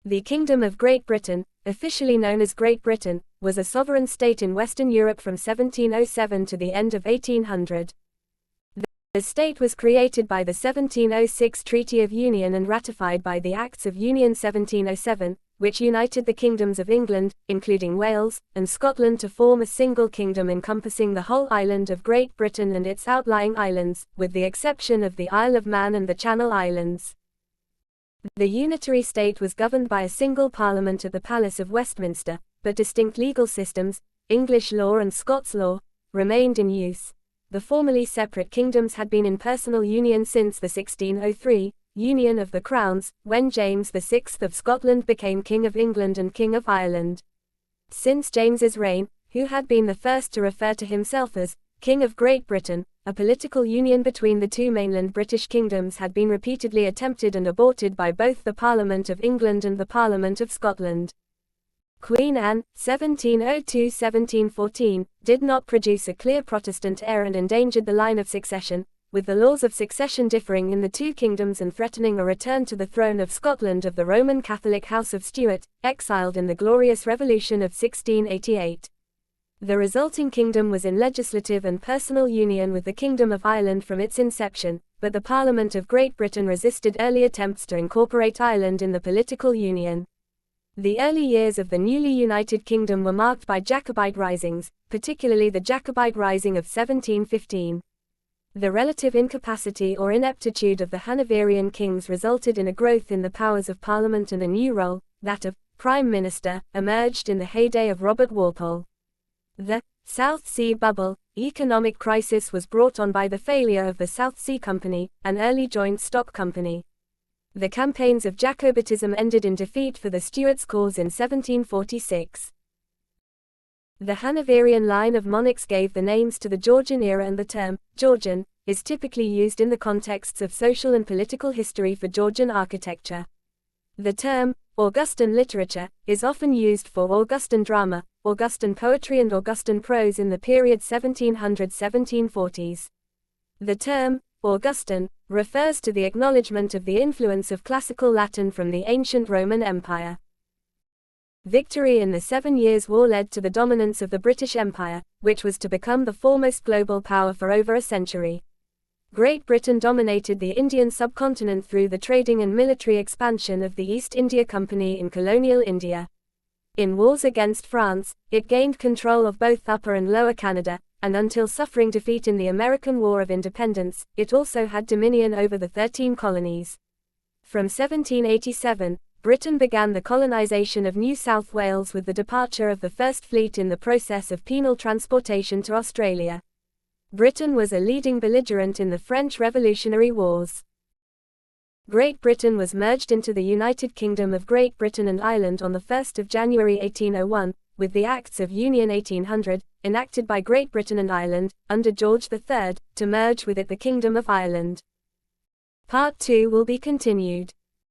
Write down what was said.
The Kingdom of Great Britain, officially known as Great Britain, was a sovereign state in Western Europe from 1707 to the end of 1800. The state was created by the 1706 Treaty of Union and ratified by the Acts of Union 1707, which united the kingdoms of England, including Wales, and Scotland to form a single kingdom encompassing the whole island of Great Britain and its outlying islands, with the exception of the Isle of Man and the Channel Islands. The unitary state was governed by a single parliament at the Palace of Westminster, but distinct legal systems, English law and Scots law, remained in use. The formerly separate kingdoms had been in personal union since the 1603 Union of the Crowns, when James VI of Scotland became King of England and King of Ireland. Since James's reign, who had been the first to refer to himself as King of Great Britain, a political union between the two mainland British kingdoms had been repeatedly attempted and aborted by both the Parliament of England and the Parliament of Scotland. Queen Anne, 1702–1714, did not produce a clear Protestant heir and endangered the line of succession, with the laws of succession differing in the two kingdoms and threatening a return to the throne of Scotland of the Roman Catholic House of Stuart, exiled in the Glorious Revolution of 1688. The resulting kingdom was in legislative and personal union with the Kingdom of Ireland from its inception, but the Parliament of Great Britain resisted early attempts to incorporate Ireland in the political union. The early years of the newly united kingdom were marked by Jacobite risings, particularly the Jacobite Rising of 1715. The relative incapacity or ineptitude of the Hanoverian kings resulted in a growth in the powers of Parliament, and a new role, that of Prime Minister, emerged in the heyday of Robert Walpole. The South Sea Bubble economic crisis was brought on by the failure of the South Sea Company, an early joint stock company. The campaigns of Jacobitism ended in defeat for the Stuarts' cause in 1746. The Hanoverian line of monarchs gave the names to the Georgian era, and the term Georgian is typically used in the contexts of social and political history for Georgian architecture. The term Augustan literature is often used for Augustan drama, Augustan poetry and Augustan prose in the period 1700–1740s. The term Augustan refers to the acknowledgement of the influence of classical Latin from the ancient Roman Empire. Victory in the 7 Years' War led to the dominance of the British Empire, which was to become the foremost global power for over a century. Great Britain dominated the Indian subcontinent through the trading and military expansion of the East India Company in colonial India. In wars against France, it gained control of both Upper and Lower Canada, and until suffering defeat in the American War of Independence, it also had dominion over the 13 colonies. From 1787, Britain began the colonization of New South Wales with the departure of the First Fleet in the process of penal transportation to Australia. Britain was a leading belligerent in the French Revolutionary Wars. Great Britain was merged into the United Kingdom of Great Britain and Ireland on 1 January 1801, with the Acts of Union 1800, enacted by Great Britain and Ireland, under George III, to merge with it the Kingdom of Ireland. Part 2 will be continued.